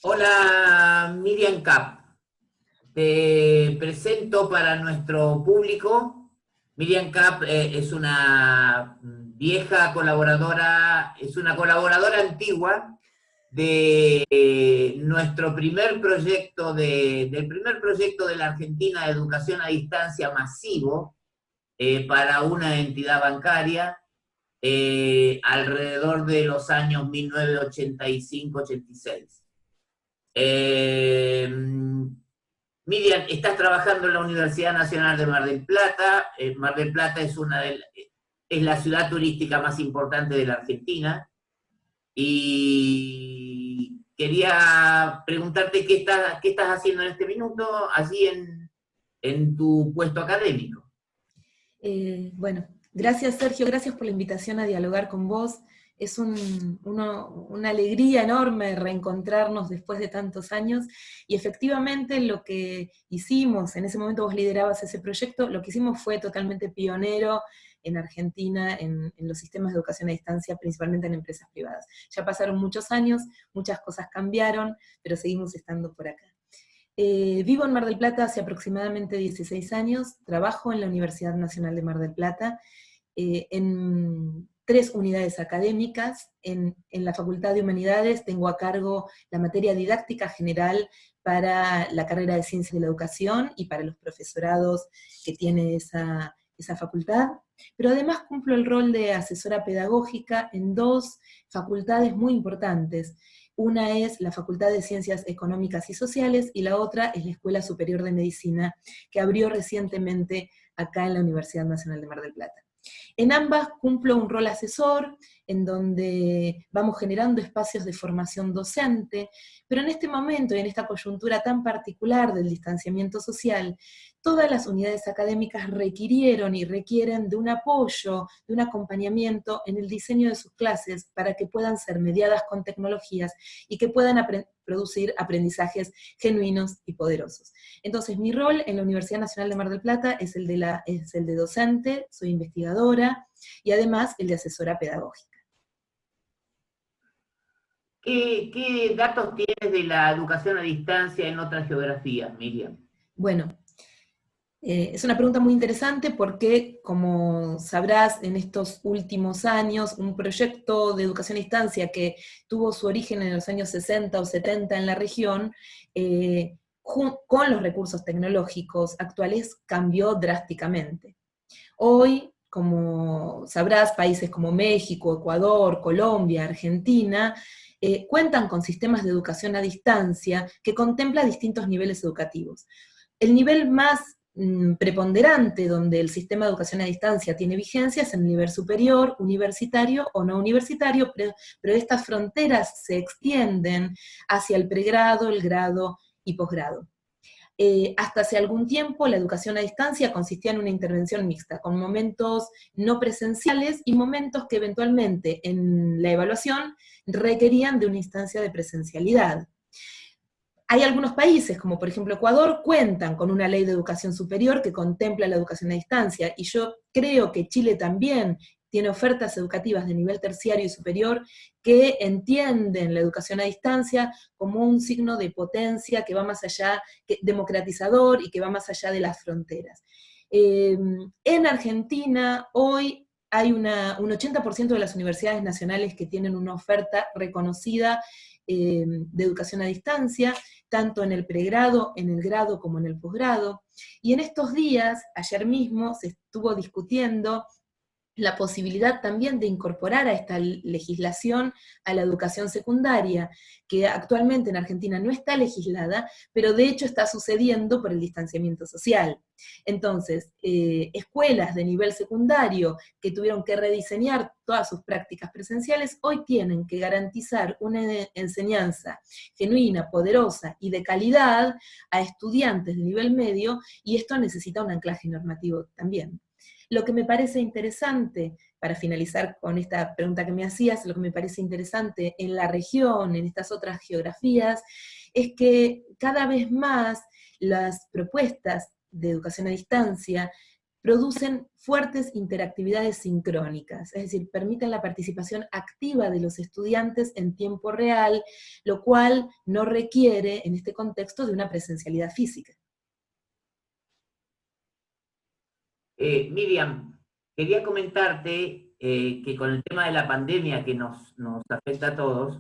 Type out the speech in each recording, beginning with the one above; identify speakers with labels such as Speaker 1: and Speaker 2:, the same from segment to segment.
Speaker 1: Hola Miriam Cap, te presento para nuestro público. Miriam Cap es una vieja colaboradora, es una colaboradora antigua de nuestro primer proyecto, del primer proyecto de la Argentina de educación a distancia masivo para una entidad bancaria alrededor de los años 1985-86. Miriam, estás trabajando en la Universidad Nacional de Mar del Plata. Mar del Plata es la ciudad turística más importante de la Argentina. Y quería preguntarte qué estás haciendo en este minuto allí en tu puesto académico.
Speaker 2: Bueno, gracias Sergio, gracias por la invitación a dialogar con vos. Es una alegría enorme reencontrarnos después de tantos años, y efectivamente lo que hicimos, en ese momento vos liderabas ese proyecto, lo que hicimos fue totalmente pionero en Argentina en los sistemas de educación a distancia, principalmente en empresas privadas. Ya pasaron muchos años, muchas cosas cambiaron, pero seguimos estando por acá. Vivo en Mar del Plata hace aproximadamente 16 años, trabajo en la Universidad Nacional de Mar del Plata, en 3 unidades académicas. En la Facultad de Humanidades tengo a cargo la materia didáctica general para la carrera de Ciencias de la Educación y para los profesorados que tiene esa facultad, pero además cumplo el rol de asesora pedagógica en 2 facultades muy importantes. Una es la Facultad de Ciencias Económicas y Sociales, y la otra es la Escuela Superior de Medicina, que abrió recientemente acá en la Universidad Nacional de Mar del Plata. En ambas cumplo un rol asesor, en donde vamos generando espacios de formación docente, pero en este momento y en esta coyuntura tan particular del distanciamiento social, todas las unidades académicas requirieron y requieren de un apoyo, de un acompañamiento en el diseño de sus clases para que puedan ser mediadas con tecnologías y que puedan producir aprendizajes genuinos y poderosos. Entonces, mi rol en la Universidad Nacional de Mar del Plata es el de docente, soy investigadora, y además el de asesora pedagógica.
Speaker 1: ¿Qué datos tienes de la educación a distancia en otras geografías, Miriam?
Speaker 2: Bueno, es una pregunta muy interesante porque, como sabrás, en estos últimos años, un proyecto de educación a distancia que tuvo su origen en los años 60 o 70 en la región, con los recursos tecnológicos actuales cambió drásticamente. Hoy, como sabrás, países como México, Ecuador, Colombia, Argentina, cuentan con sistemas de educación a distancia que contempla distintos niveles educativos. El nivel más preponderante donde el sistema de educación a distancia tiene vigencia es en el nivel superior, universitario o no universitario, pero estas fronteras se extienden hacia el pregrado, el grado y posgrado. Hasta hace algún tiempo la educación a distancia consistía en una intervención mixta, con momentos no presenciales y momentos que eventualmente en la evaluación requerían de una instancia de presencialidad. Hay algunos países, como por ejemplo Ecuador, cuentan con una ley de educación superior que contempla la educación a distancia, y yo creo que Chile también tiene ofertas educativas de nivel terciario y superior que entienden la educación a distancia como un signo de potencia que va más allá, democratizador, y que va más allá de las fronteras. En Argentina hoy hay un 80% de las universidades nacionales que tienen una oferta reconocida de educación a distancia, tanto en el pregrado, en el grado como en el posgrado. Y en estos días, ayer mismo, se estuvo discutiendo la posibilidad también de incorporar a esta legislación a la educación secundaria, que actualmente en Argentina no está legislada, pero de hecho está sucediendo por el distanciamiento social. Entonces, escuelas de nivel secundario que tuvieron que rediseñar todas sus prácticas presenciales, hoy tienen que garantizar una enseñanza genuina, poderosa y de calidad a estudiantes de nivel medio, y esto necesita un anclaje normativo también. Lo que me parece interesante, para finalizar con esta pregunta que me hacías, lo que me parece interesante en la región, en estas otras geografías, es que cada vez más las propuestas de educación a distancia producen fuertes interactividades sincrónicas, es decir, permiten la participación activa de los estudiantes en tiempo real, lo cual no requiere, en este contexto, de una presencialidad física.
Speaker 1: Miriam, quería comentarte que con el tema de la pandemia que nos afecta a todos,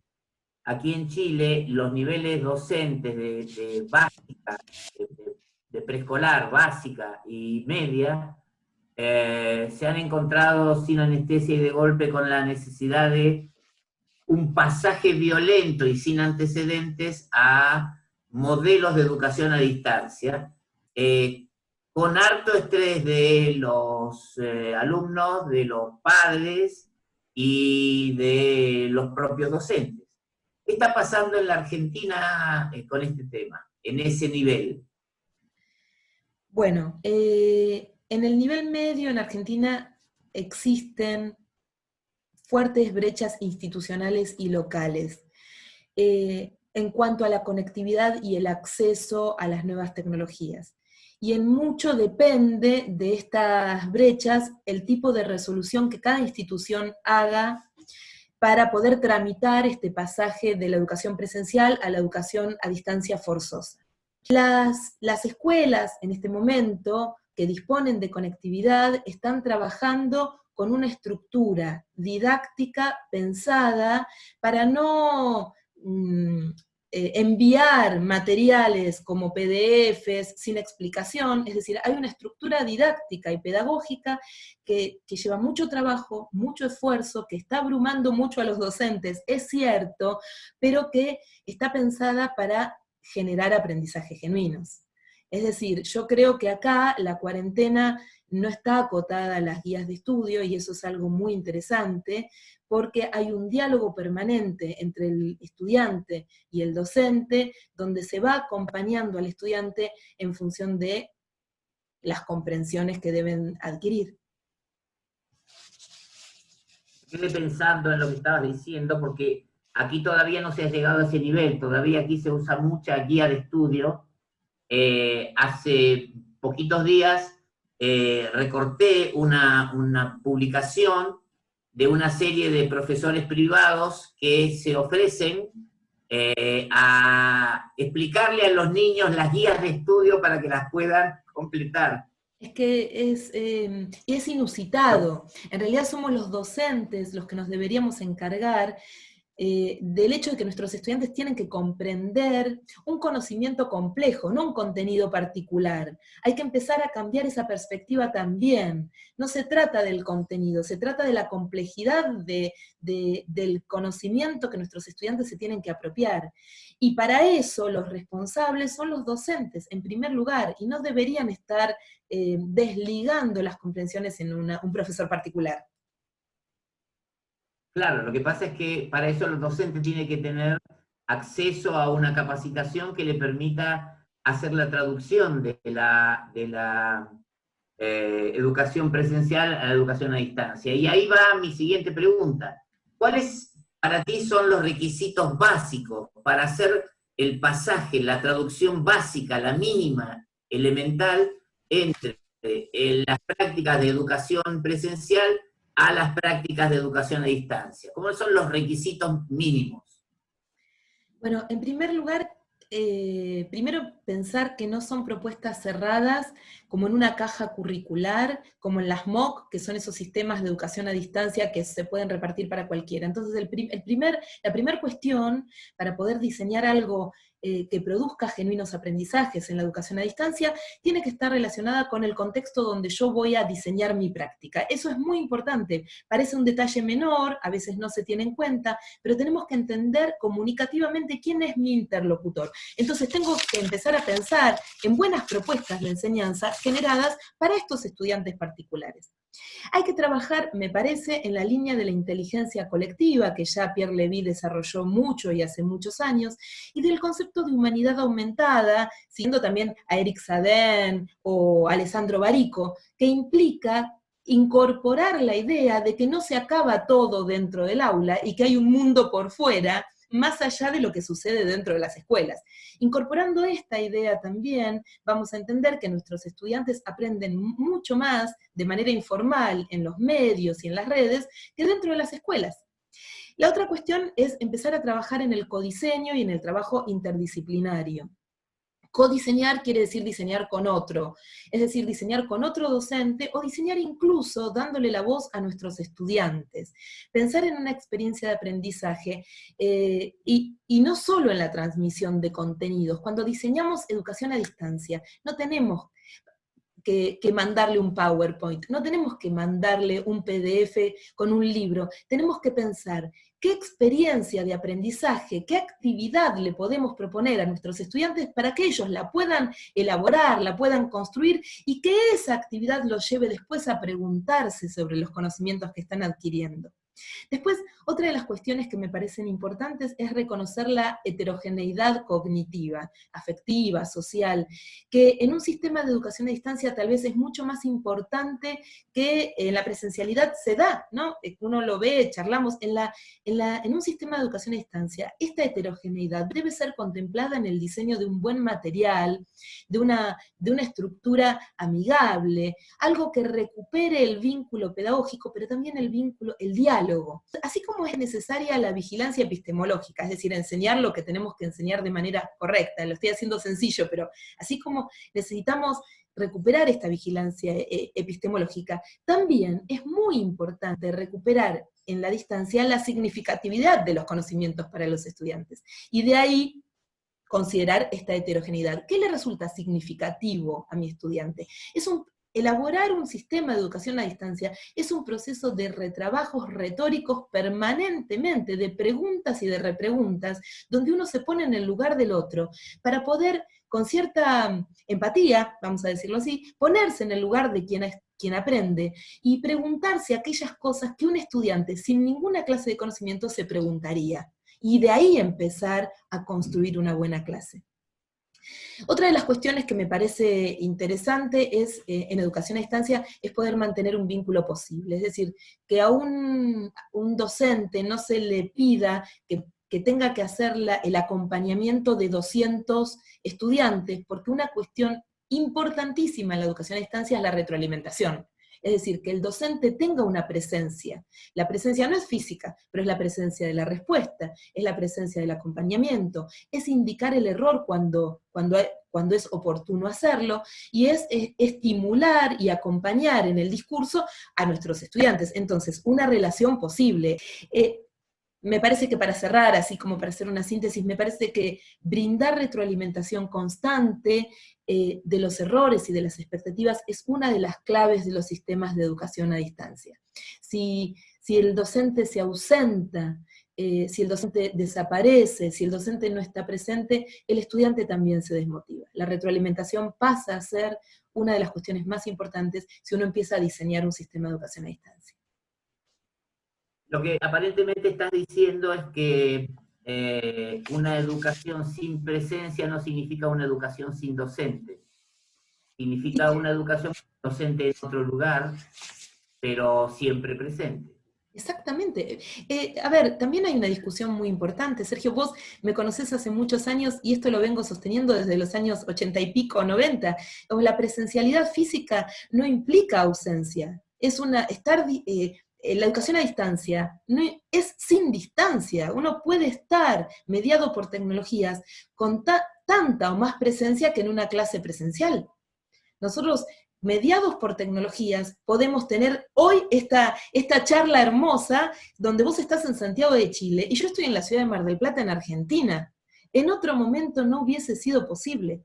Speaker 1: aquí en Chile los niveles docentes de básica, de preescolar, básica y media, se han encontrado sin anestesia y de golpe con la necesidad de un pasaje violento y sin antecedentes a modelos de educación a distancia, con harto estrés de los alumnos, de los padres y de los propios docentes. ¿Qué está pasando en la Argentina con este tema, en ese nivel?
Speaker 2: Bueno, en el nivel medio en Argentina existen fuertes brechas institucionales y locales en cuanto a la conectividad y el acceso a las nuevas tecnologías. Y en mucho depende de estas brechas el tipo de resolución que cada institución haga para poder tramitar este pasaje de la educación presencial a la educación a distancia forzosa. Las escuelas en este momento que disponen de conectividad están trabajando con una estructura didáctica pensada para no enviar materiales como PDFs sin explicación, es decir, hay una estructura didáctica y pedagógica que lleva mucho trabajo, mucho esfuerzo, que está abrumando mucho a los docentes, es cierto, pero que está pensada para generar aprendizajes genuinos. Es decir, yo creo que acá la cuarentena no está acotada a las guías de estudio, y eso es algo muy interesante, porque hay un diálogo permanente entre el estudiante y el docente, donde se va acompañando al estudiante en función de las comprensiones que deben adquirir.
Speaker 1: Quedé pensando en lo que estabas diciendo, porque aquí todavía no se ha llegado a ese nivel, todavía aquí se usa mucha guía de estudio. Hace poquitos días recorté una publicación de una serie de profesores privados que se ofrecen a explicarle a los niños las guías de estudio para que las puedan completar.
Speaker 2: Es que es inusitado. En realidad somos los docentes los que nos deberíamos encargar del hecho de que nuestros estudiantes tienen que comprender un conocimiento complejo, no un contenido particular. Hay que empezar a cambiar esa perspectiva también. No se trata del contenido, se trata de la complejidad del conocimiento que nuestros estudiantes se tienen que apropiar. Y para eso los responsables son los docentes, en primer lugar, y no deberían estar desligando las comprensiones en un profesor particular.
Speaker 1: Claro, lo que pasa es que para eso el docente tiene que tener acceso a una capacitación que le permita hacer la traducción de la educación presencial a la educación a distancia. Y ahí va mi siguiente pregunta. ¿Cuáles para ti son los requisitos básicos para hacer el pasaje, la traducción básica, la mínima, elemental, entre las prácticas de educación presencial a las prácticas de educación a distancia? ¿Cómo son los requisitos mínimos?
Speaker 2: Bueno, en primer lugar, primero pensar que no son propuestas cerradas como en una caja curricular, como en las MOOC, que son esos sistemas de educación a distancia que se pueden repartir para cualquiera. Entonces, la primera cuestión para poder diseñar algo que produzca genuinos aprendizajes en la educación a distancia, tiene que estar relacionada con el contexto donde yo voy a diseñar mi práctica. Eso es muy importante, parece un detalle menor, a veces no se tiene en cuenta, pero tenemos que entender comunicativamente quién es mi interlocutor. Entonces tengo que empezar a pensar en buenas propuestas de enseñanza generadas para estos estudiantes particulares. Hay que trabajar, me parece, en la línea de la inteligencia colectiva, que ya Pierre Levy desarrolló mucho y hace muchos años, y del concepto de humanidad aumentada, siguiendo también a Eric Sadin o Alessandro Barico, que implica incorporar la idea de que no se acaba todo dentro del aula y que hay un mundo por fuera, más allá de lo que sucede dentro de las escuelas. Incorporando esta idea también, vamos a entender que nuestros estudiantes aprenden mucho más de manera informal en los medios y en las redes que dentro de las escuelas. La otra cuestión es empezar a trabajar en el codiseño y en el trabajo interdisciplinario. Codiseñar quiere decir diseñar con otro, es decir, diseñar con otro docente o diseñar incluso dándole la voz a nuestros estudiantes. Pensar en una experiencia de aprendizaje y no solo en la transmisión de contenidos. Cuando diseñamos educación a distancia, no tenemos que mandarle un PowerPoint, no tenemos que mandarle un PDF con un libro, tenemos que pensar qué experiencia de aprendizaje, qué actividad le podemos proponer a nuestros estudiantes para que ellos la puedan elaborar, la puedan construir, y que esa actividad los lleve después a preguntarse sobre los conocimientos que están adquiriendo. Después, otra de las cuestiones que me parecen importantes es reconocer la heterogeneidad cognitiva, afectiva, social, que en un sistema de educación a distancia tal vez es mucho más importante que en la presencialidad se da, ¿no? Uno lo ve, charlamos, en un sistema de educación a distancia, esta heterogeneidad debe ser contemplada en el diseño de un buen material, de una estructura amigable, algo que recupere el vínculo pedagógico, pero también el vínculo, el diálogo. Así como es necesaria la vigilancia epistemológica, es decir, enseñar lo que tenemos que enseñar de manera correcta, lo estoy haciendo sencillo, pero así como necesitamos recuperar esta vigilancia epistemológica, también es muy importante recuperar en la distancia la significatividad de los conocimientos para los estudiantes. Y de ahí considerar esta heterogeneidad. ¿Qué le resulta significativo a mi estudiante? Elaborar un sistema de educación a distancia es un proceso de retrabajos retóricos permanentemente, de preguntas y de repreguntas, donde uno se pone en el lugar del otro, para poder, con cierta empatía, vamos a decirlo así, ponerse en el lugar de quien aprende, y preguntarse aquellas cosas que un estudiante sin ninguna clase de conocimiento se preguntaría, y de ahí empezar a construir una buena clase. Otra de las cuestiones que me parece interesante es, en educación a distancia, es poder mantener un vínculo posible, es decir, que a un docente no se le pida que tenga que hacer el acompañamiento de 200 estudiantes, porque una cuestión importantísima en la educación a distancia es la retroalimentación. Es decir, que el docente tenga una presencia. La presencia no es física, pero es la presencia de la respuesta, es la presencia del acompañamiento, es indicar el error cuando es oportuno hacerlo, y es estimular y acompañar en el discurso a nuestros estudiantes. Entonces, una relación posible. Me parece que para cerrar, así como para hacer una síntesis, me parece que brindar retroalimentación constante de los errores y de las expectativas es una de las claves de los sistemas de educación a distancia. Si el docente se ausenta, si el docente desaparece, si el docente no está presente, el estudiante también se desmotiva. La retroalimentación pasa a ser una de las cuestiones más importantes si uno empieza a diseñar un sistema de educación a distancia.
Speaker 1: Lo que aparentemente estás diciendo es que una educación sin presencia no significa una educación sin docente. Significa una educación docente en otro lugar, pero siempre presente.
Speaker 2: Exactamente. A ver, también hay una discusión muy importante. Sergio, vos me conocés hace muchos años y esto lo vengo sosteniendo desde los años 80 y pico, 90. La presencialidad física no implica ausencia. La educación a distancia es sin distancia. Uno puede estar mediado por tecnologías con tanta o más presencia que en una clase presencial. Nosotros, mediados por tecnologías, podemos tener hoy esta charla hermosa, donde vos estás en Santiago de Chile, y yo estoy en la ciudad de Mar del Plata, en Argentina. En otro momento no hubiese sido posible.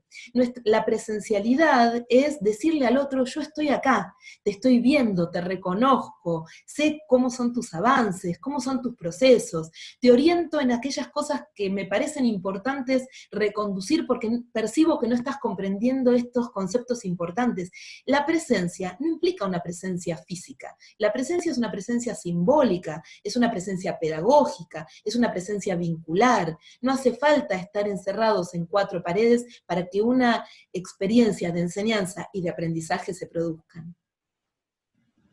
Speaker 2: La presencialidad es decirle al otro, yo estoy acá, te estoy viendo, te reconozco, sé cómo son tus avances, cómo son tus procesos, te oriento en aquellas cosas que me parecen importantes reconducir porque percibo que no estás comprendiendo estos conceptos importantes. La presencia no implica una presencia física, la presencia es una presencia simbólica, es una presencia pedagógica, es una presencia vincular. No hace falta estar encerrados en 4 paredes para que una experiencia de enseñanza y de aprendizaje se produzcan.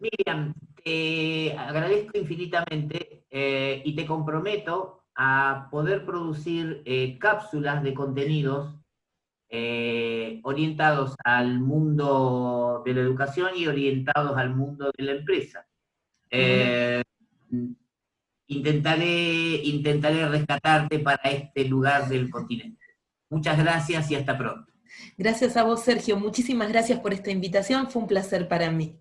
Speaker 1: Miriam, te agradezco infinitamente y te comprometo a poder producir cápsulas de contenidos orientados al mundo de la educación y orientados al mundo de la empresa. Intentaré rescatarte para este lugar del continente. Muchas gracias y hasta pronto.
Speaker 2: Gracias a vos, Sergio. Muchísimas gracias por esta invitación. Fue un placer para mí.